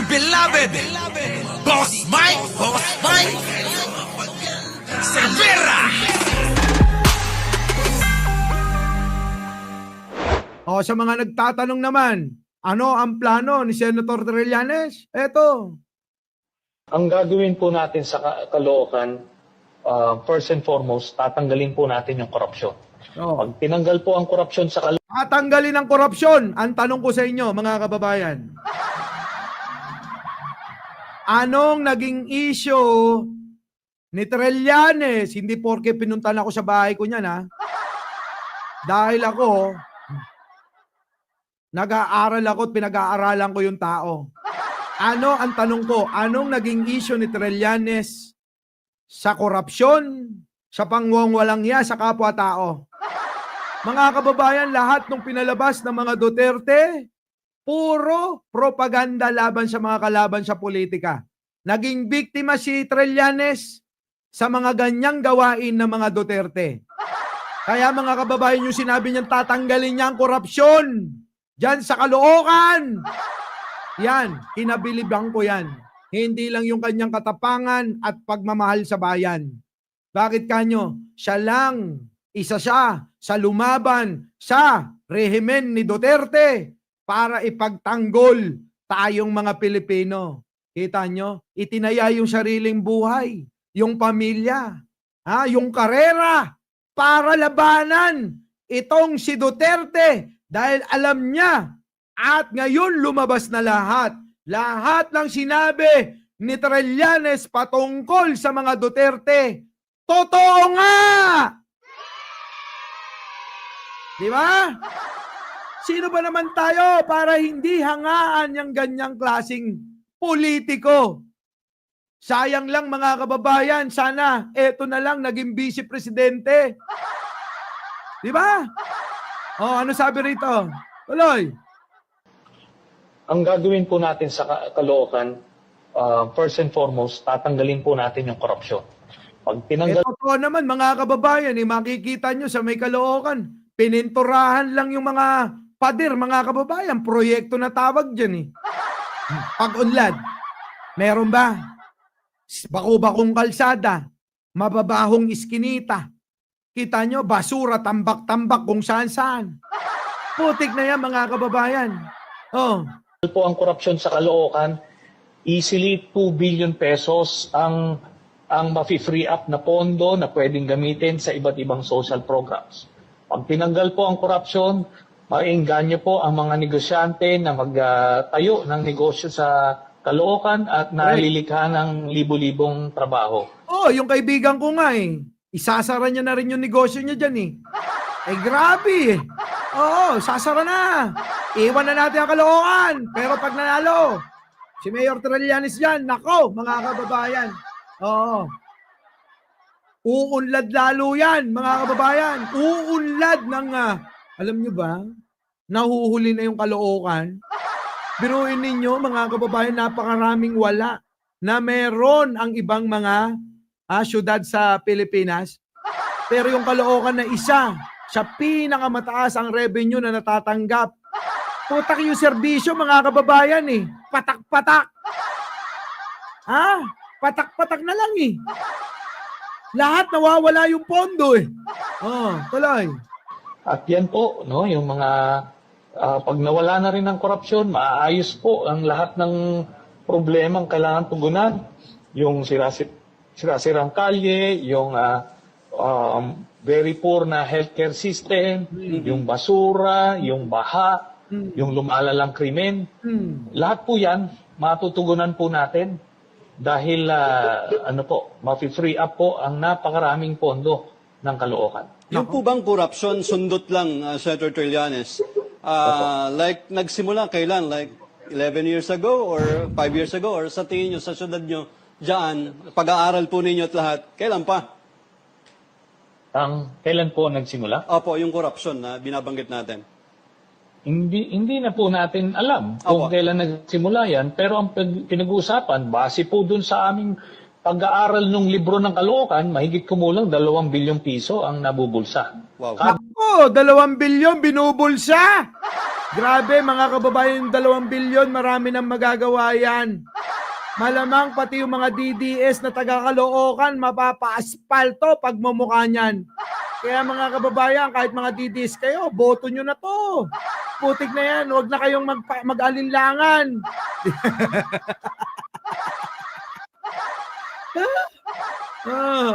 dear beloved, Boss Mike Cervera. O sa mga nagtatanong naman, ano ang plano ni Senator Trillanes? Eto. Ang gagawin po natin sa Caloocan, first and foremost, tatanggalin po natin yung korupsyon. Oh. Pag tinanggal po ang korupsyon sa Caloocan, Tatanggalin ang korupsyon. Ang tanong ko sa inyo, mga kababayan. Anong naging issue ni Trillanes? Hindi porke pinuntan ako sa bahay ko niyan, ha? Dahil ako, nag-aaral ako at pinag-aaralan ko yung tao. Ano ang tanong ko? Anong naging issue ni Trillanes sa korupsyon, sa pangwangwalang sa kapwa-tao? Mga kababayan, lahat ng pinalabas ng mga Duterte, puro propaganda laban sa mga kalaban sa politika. Naging biktima si Trillanes sa mga ganyang gawain ng mga Duterte. Kaya mga kababayan, yung sinabi niyang tatanggalin niya ang korupsyon diyan sa Caloocan. Yan, kinabilibang ko yan. Hindi lang yung kanyang katapangan at pagmamahal sa bayan. Bakit kanyo? Siya lang, isa siya sa lumaban sa rehimen ni Duterte para ipagtanggol tayong mga Pilipino. Kita nyo? Itinaya yung sariling buhay, yung pamilya, yung karera para labanan itong si Duterte dahil alam niya at ngayon lumabas na lahat. Lahat ng sinabi ni Trillanes patungkol sa mga Duterte. Totoo nga! Di ba? Sino ba naman tayo para hindi hangaan yung ganyang klaseng politiko? Sayang lang mga kababayan, sana eto na lang naging vice presidente. Di ba? Oh, ano sabi rito? Tuloy. ang gagawin po natin sa Caloocan, first and foremost, tatanggalin po natin yung korupsyon. Pag tinanggal Totoo naman mga kababayan, makikita nyo sa may Caloocan, pininturahan lang yung mga pader, mga kababayan. Proyekto na tawag dyan Pag-unlad. Meron ba? Bako-bakong kalsada, mababahong iskinita. Kita nyo, basura, tambak-tambak kung saan-saan. Putik na yan mga kababayan. Oh. po ang korupsyon sa Caloocan, easily 2 billion pesos ang mafi-free up na pondo na pwedeng gamitin sa iba't ibang social programs. Pag tinanggal po ang korupsyon, maingganyo po ang mga negosyante na magtayo ng negosyo sa Caloocan at nalilikha ng libo-libong trabaho. Oh, yung kaibigan ko nga isasara niya na rin yung negosyo niya dyan grabe Oo, sasara na. Iwan na natin ang Caloocan. Pero pag nanalo, si Mayor Trillanes yan, nako, mga kababayan. Oo. Uunlad lalo yan, mga kababayan. Uunlad ng, alam nyo ba, nahuhuli na yung Caloocan. Biruin ninyo, mga kababayan, napakaraming wala na meron ang ibang mga syudad sa Pilipinas. Pero yung Caloocan na isa, sa pinakamataas ang revenue na natatanggap. Putak yung serbisyo, mga kababayan Patak-patak. Patak-patak na lang Lahat nawawala yung pondo tuloy. At yan po, no, yung mga pag nawala na rin ng korupsyon, maaayos po ang lahat ng problemang kailangan tugunan. Yung sirasirang kalye, yung very poor na healthcare system, yung basura, yung baha, yung lumalalang krimen. Lahat po yan, matutugunan po natin dahil mafi-free up po ang napakaraming pondo ng Caloocan. Yung po bang korupsyon, sundot lang, Senator Trillanes? Like, nagsimula kailan? Like, 11 years ago or 5 years ago? Or sa tingin nyo, sa syudad nyo, dyan, pag-aaral po ninyo at lahat, kailan pa? Kailan po nagsimula? Opo, yung korupsyon na binabanggit natin. Hindi na po natin alam kung kailan nagsimula yan, pero ang pinag-uusapan, base po dun sa aming pag-aaral ng libro ng Caloocan, mahigit kumulang 2 bilyong piso ang nabubulsa. Wow. Ako, 2 bilyon binubulsa. Grabe mga kababayan, yung 2 bilyon, marami nang magagawa yan. Malamang pati yung mga DDS na taga-Caloocan, mapapa-aspalto pag mumukha niyan. Kaya mga kababayan, kahit mga DDS kayo, boto nyo na to. Putik na yan, huwag na kayong mag-alinlangan.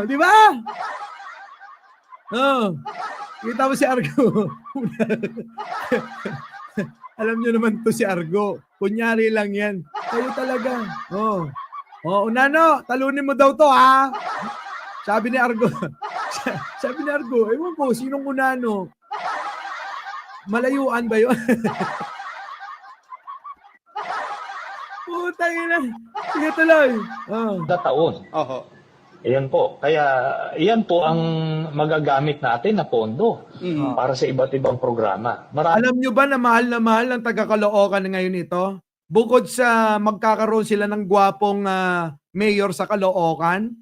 Di ba? Kita mo si Argo. Alam nyo naman to si Argo. Kunyari lang yan. Kayo talaga. Unano, talunin mo daw to ha. Sabi ni Argo. Sabi ni Argo, ewan ko, sinong unano? Malayuan ba yun? Putang ina. Sige tuloy. taon. Oho. Ayan po. Kaya iyan po ang magagamit natin na pondo para sa iba't ibang programa. Alam nyo ba na mahal ng taga-Caloocan ngayon ito? Bukod sa magkakaroon sila ng gwapong mayor sa Caloocan,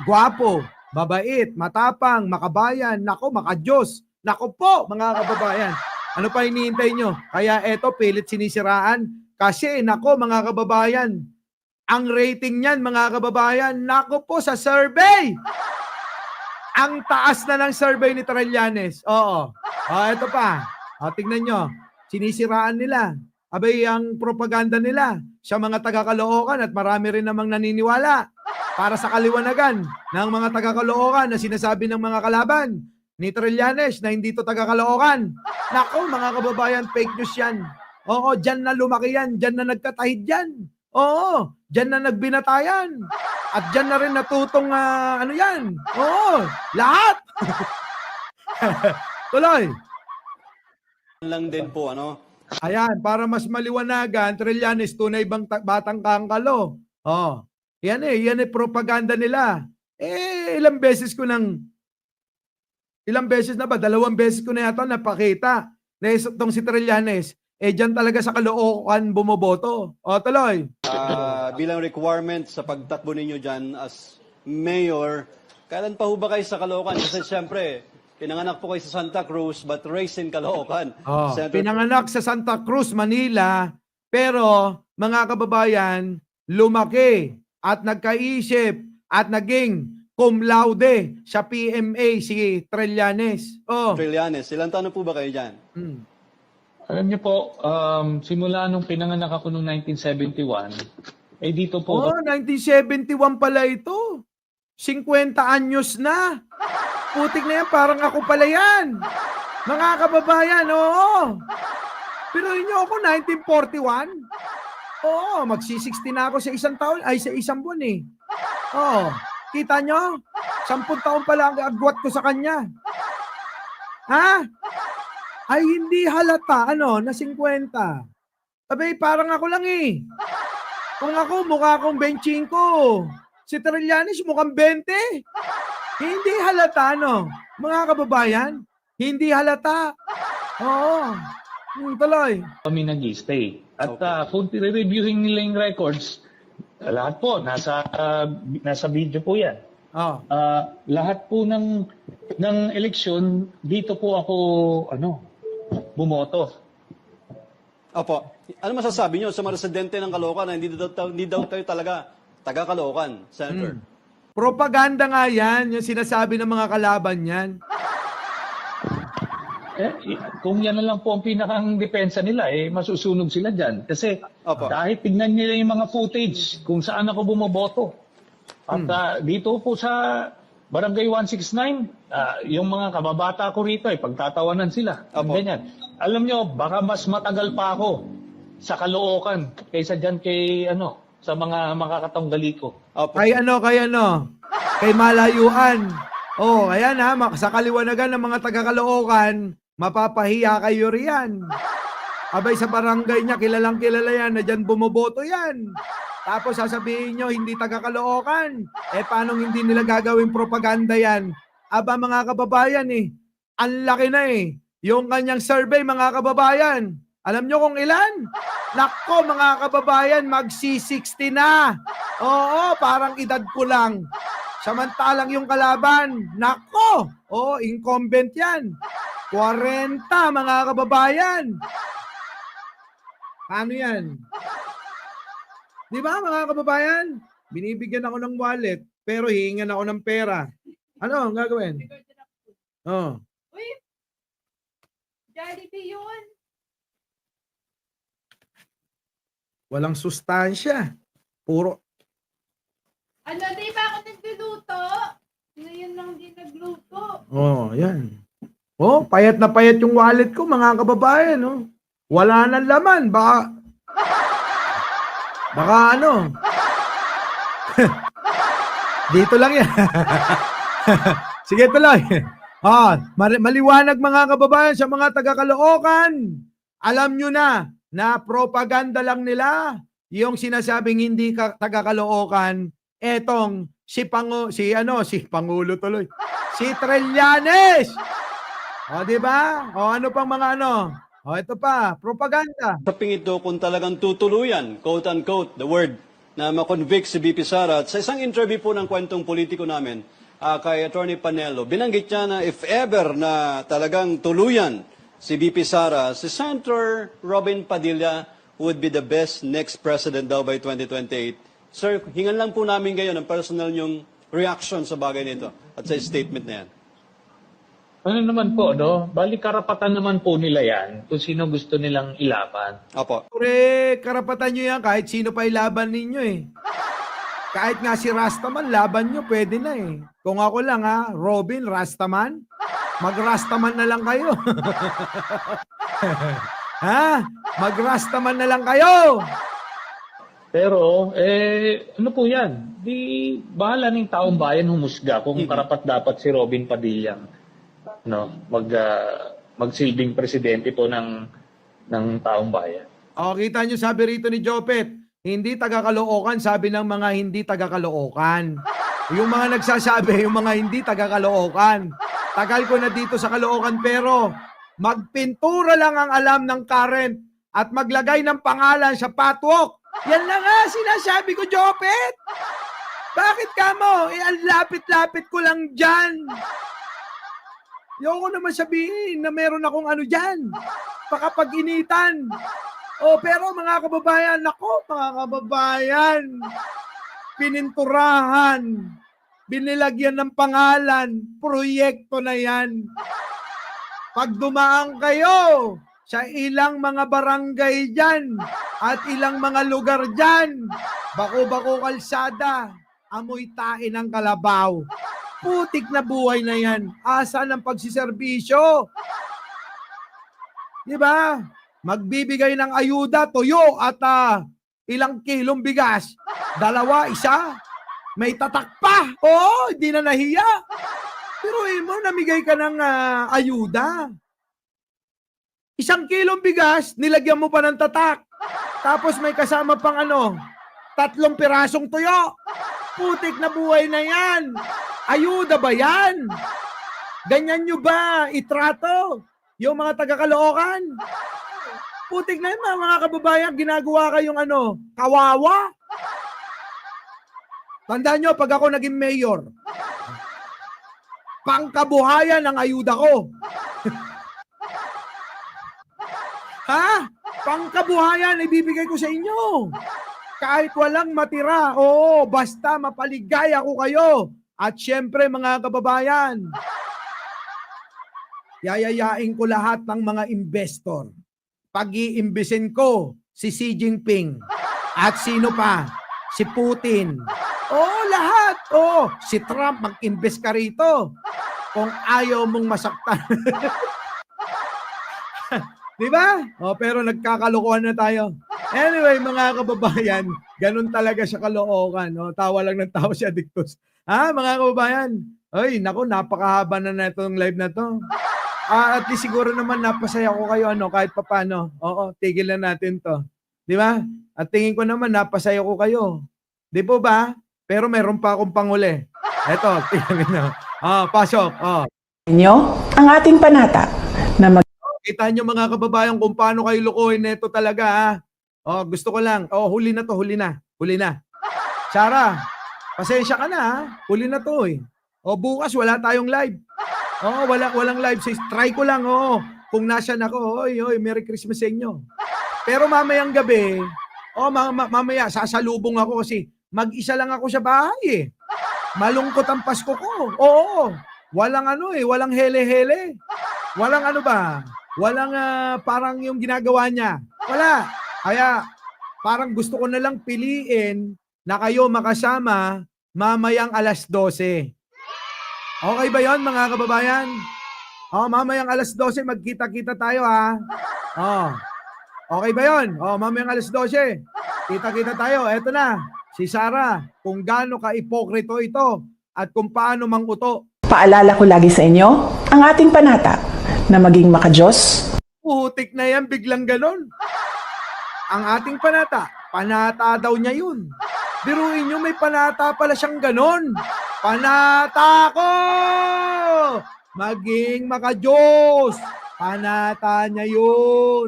gwapo, mabait, matapang, makabayan, nako, makadiyos. Nako po, mga kababayan. Ano pa hinihintay nyo? Kaya eto, pilit sinisiraan. Kasi, nako, mga kababayan, ang rating niyan, mga kababayan, nako po sa survey. Ang taas na ng survey ni Trillanes. Oo. Ito pa. Tingnan nyo. Sinisiraan nila. Abay, ang propaganda nila sa mga taga-Caloocan at marami rin namang naniniwala para sa kaliwanagan ng mga taga-Caloocan na sinasabi ng mga kalaban ni Trillanes na hindi to taga-Caloocan. Nako, mga kababayan, fake news yan. Oo, dyan na lumaki yan. Dyan na nagkatahid yan. Oo, dyan na nagbinatayan. At dyan na rin natutong ano yan. Oo, lahat. Tuloy. Lang din po, ano? Ayan, para mas maliwanagan, Trillanes, tunay bang batang kangkalo? Yan propaganda nila. Ilang beses na ba? 2 beses ko na yata napakita na itong si Trillanes. Dyan talaga sa Caloocan bumoboto. Tuloy. Bilang requirement sa pagtakbo ninyo dyan as mayor, kailan pa ho ba kayo sa Caloocan? Kasi siyempre, pinanganak po kayo sa Santa Cruz but raised in Caloocan. Pinanganak sa Santa Cruz, Manila, pero mga kababayan, lumaki at nagkaisip at naging cum laude sa PMA si Trillanes. Trillanes, ilang taon na po ba kayo dyan? Alam niyo po, simula nung pinanganak ako noong 1971, dito po... 1971 pala ito. 50 anyos na. Putik na yan, parang ako pala yan. Mga kababayan, oo. Pero inyo ako, 1941. Magsi-60 na ako sa isang taon, sa isang buwan eh. Kita nyo? 10 taon pala ang agwat ko sa kanya. Ha? Ay hindi halata, na 50. Abay, parang ako lang eh. Kung ako, mukha akong 25. Si Trillanes mukhang 20. Hindi halata, mga kababayan. Hindi halata. Oo. Tuloy. Kami nag-stay. At kung reviewing nila yung records, lahat po, nasa video po yan. Lahat po ng eleksyon, dito po ako, bumoto. Opo. Ano masasabi nyo sa mga residente ng Caloocan na hindi daw tayo talaga taga-Caloocan, Senator? Propaganda nga yan, yung sinasabi ng mga kalaban yan. Kung yan na lang po ang pinakang depensa nila, masusunog sila dyan. Kasi kahit tignan nila yung mga footage kung saan ako bumoboto. At dito po sa Barangay 169, yung mga kababata ko rito, pagtatawanan sila. Ganyan. Alam nyo, baka mas matagal pa ako sa Caloocan kaysa dyan sa mga makakatanggali ko. Kay kay malayuan. Ayan sa kaliwanagan ng mga taga-Caloocan, mapapahiya kayo riyan. Abay sa barangay niya, kilalang kilala yan, na dyan bumoboto yan. Tapos sasabihin nyo, hindi taga-Caloocan. Paano hindi nila gagawin propaganda yan? Aba mga kababayan ang laki na yung kanyang survey mga kababayan. Alam nyo kung ilan? Nako mga kababayan, magsi-60 na. Oo, parang edad ko lang. Samantalang yung kalaban, nako, incumbent yan. 40 mga kababayan. Paano yan? Di ba mga kababayan? Binibigyan ako ng wallet, pero hihingan ako ng pera. Ano ang gagawin? Oh. Uy, Jollibee yun. Walang sustansya. Puro. Ano, di ba ako nagluluto? Ngayon lang din nagluto. Oh, yan. Oh, payat na payat yung wallet ko, mga kababayan. Oh. Wala nang laman. Baka ano. Dito lang yan. Sige, tuloy. Maliwanag mga kababayan sa mga taga-Caloocan. Alam nyo na propaganda lang nila yung sinasabing hindi taga-Caloocan. Etong si Pangulo tuloy. Si Trillanes. O, di ba? O, ano pang mga ano? O, ito pa, propaganda. Saping ito kung talagang tutuluyan, quote-unquote, the word, na makonvict si BP Sara. At sa isang interview po ng kwentong politiko namin, kay Attorney Panelo, binanggit niya na if ever na talagang tuluyan si BP Sara, si Senator Robin Padilla would be the best next president daw by 2028. Sir, hingan lang po namin ngayon ang personal niyong reaction sa bagay nito at sa statement na yan. Ano naman po, no? Bali karapatan naman po nila yan kung sino gusto nilang ilaban. Opo. Correct, karapatan nyo yan kahit sino pa ilaban ninyo eh. Kahit nga si Rastaman, laban nyo, pwede na eh. Kung ako lang Robin, Rastaman, mag-Rastaman na lang kayo. Mag-Rastaman na lang kayo. Pero, ano po yan? Di, bahala ng taong bayan humusga kung karapat dapat si Robin Padilla magsilbing presidente po ng taong bayan. O, kita nyo sabi rito ni Jopet, hindi taga-Caloocan, sabi ng mga hindi taga-Caloocan. Yung mga nagsasabi, yung mga hindi taga-Caloocan. Tagal ko na dito sa Caloocan pero magpintura lang ang alam ng current at maglagay ng pangalan sa patwalk. Yan na nga sinasabi ko, Jopet. Bakit ka mo? Ang lapit-lapit ko lang dyan. Ayoko naman sabihin na meron akong ano dyan. Pakapag-initan. Pero mga kababayan, nako mga kababayan, pininturahan, binilagyan ng pangalan, proyekto na yan. Pag dumaan kayo sa ilang mga barangay dyan at ilang mga lugar dyan, bako-bako kalsada, amoy tae ng kalabaw. Putik na buhay na yan. Asa ng pagsiservisyo? Di ba? Magbibigay ng ayuda, tuyo at ilang kilong bigas. 2, 1. May tatak pa. Oo, hindi na nahiya. Pero mo, namigay ka ng ayuda. 1 kilong bigas, nilagyan mo pa ng tatak. Tapos may kasama pang 3 pirasong tuyo. Putik na buhay na yan. Ayuda ba yan? Ganyan nyo ba itrato yung mga taga-Caloocan? Putik na yun mga kababayan, ginagawa kayong kawawa. Tandaan nyo, pag ako naging mayor, pangkabuhayan ang ayuda ko. Pangkabuhayan ibibigay ko sa inyo. Kahit walang matira, basta mapaligaya ko kayo. At syempre mga kababayan, yayayain ko lahat ng mga investor. Pag-iimbisin ko si Xi Jinping. At sino pa? Si Putin. Lahat. Si Trump, mag-invest ka rito. Kung ayaw mong masaktan. Di ba? Pero nagkakalokohan na tayo. Anyway, mga kababayan, ganun talaga sa Caloocan. Tawa lang ng tawa si Adictus. Mga kababayan, naku, napakahaba na itong live na to. At least siguro naman napasaya ko kayo kahit papano. Oo, tigil na natin to. Di ba? At tingin ko naman napasaya ko kayo. Di po ba? Pero meron pa akong panguli. Eto, tingnan nyo. Pasok. Inyo ang ating panata na Kita nyo mga kababayan kung paano kayo lukuhin neto talaga gusto ko lang. Huli na to, huli na. Sarah, pasensya ka na huli na to bukas wala tayong live. Oo, walang live sa try ko lang, oo. Kung nasaan ako, oy, Merry Christmas sa inyo. Pero mamayang gabi, mamaya sasalubong ako kasi mag-isa lang ako sa bahay eh. Malungkot ang Pasko ko. Oo. Walang walang hele-hele. Walang walang parang yung ginagawa niya. Wala. Kaya parang gusto ko na lang piliin na kayo makasama mamayang alas 12. Okay ba yon mga kababayan? Mamayang alas 12 magkita-kita tayo ha. Okay ba yon? Mamayang alas 12. Kita-kita tayo. Eto na. Si Sarah, kung gaano ka-ipokrito ito at kung paano manguto. Paalala ko lagi sa inyo, ang ating panata na maging makajos, Putik na yan, biglang ganon. Ang ating panata daw niya yun. Biruin nyo, may panata pala siyang ganon. Panata ko! Maging makajos. Panata niya yun.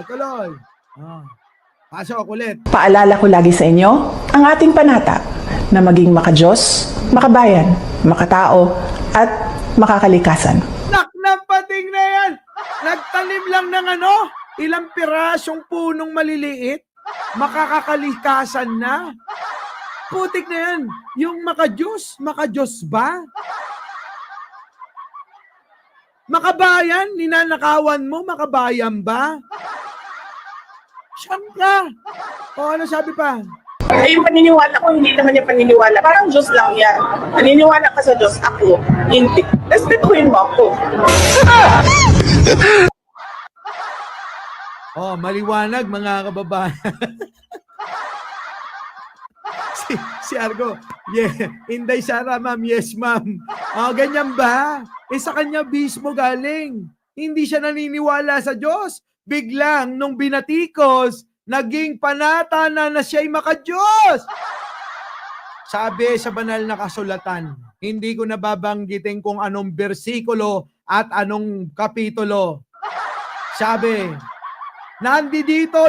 Tuloy. Pasok ulit. paalala ko lagi sa inyo, ang ating panata na maging makajos, makabayan, makatao, at makakalikasan. Naknapating na yan. Nagtanim lang ng ilang pirasong punong maliliit. Makakakalikasan na. Putik na yan. Yung makajos ba? Makabayan, ninanakawan mo, makabayan ba? Siyam ka. Ano sabi pa? Ay, yung paniniwala ko, hindi naman yung paniniwala. Parang Diyos lang yan. Paniniwala ka sa Diyos, ako, hindi. Respetuhin mo ako. Maliwanag mga kababayan. si Argo, Inday Sara, ma'am, yes ma'am. Ganyan ba? Sa kanya mismo galing. Hindi siya naniniwala sa Diyos. Biglang, nung binatikos, naging panata na siya'y makadiyos. Sabi sa banal na kasulatan, hindi ko nababanggitin kung anong bersikulo at anong kapitulo. Sabi, nandito.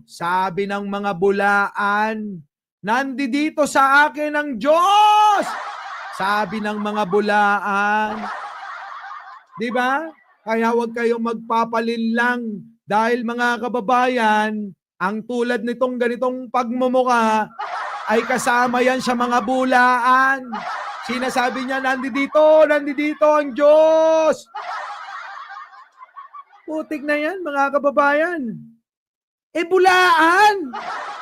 Sabi ng mga bulaan, nandito sa akin ang Diyos. Sabi ng mga bulaan. Di ba? Kaya huwag kayong magpapalinlang dahil mga kababayan, ang tulad nitong ganitong pagmumuka ay kasama yan sa mga bulaan. Sinasabi niya, nandito ang Diyos. Putik na yan, mga kababayan. Bulaan!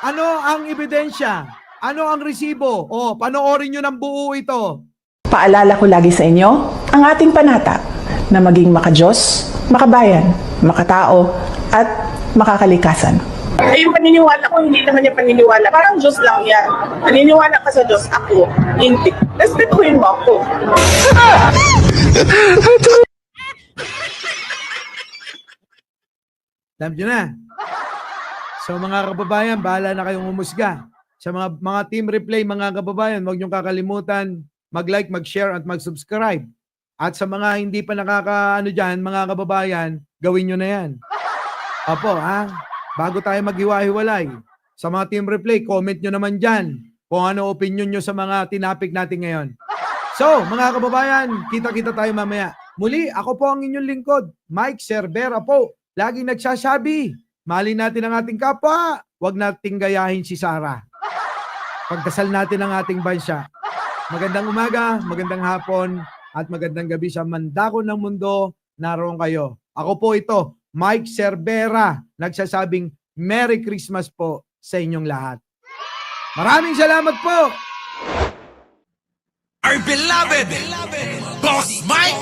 Ano ang ebidensya? Ano ang resibo? Panoorin nyo ng buo ito. Paalala ko lagi sa inyo, ang ating panata na maging makajos, makabayan, makatao, at makakalikasan. Ay, yung paniniwala ko, hindi naman yung paniniwala. Parang Diyos lang yan. Paniniwala ka sa Diyos, ako, hindi. Respetuhin mo ako. Alam nyo na. So mga kababayan, bahala na kayong umusga. Sa mga team replay, mga kababayan, huwag niyong kakalimutan mag-like, mag-share, at mag-subscribe. At sa mga hindi pa dyan, mga kababayan, gawin nyo na yan. Opo, bago tayo maghiwa-hiwalay. Sa mga team replay, comment nyo naman dyan kung ano opinion nyo sa mga tinapik natin ngayon. So, mga kababayan, kita-kita tayo mamaya. Muli, ako po ang inyong lingkod, Mike Cervera po. Laging nagsasabi, mahalin natin ang ating kapwa, huwag nating gayahin si Sarah. Pagdasal natin ang ating bansa. Magandang umaga, magandang hapon, at magandang gabi sa mandako ng mundo. Naroon kayo. Ako po ito, Mike Cervera, nagsasabing Merry Christmas po sa inyong lahat. Maraming salamat po! Our beloved Boss Mike.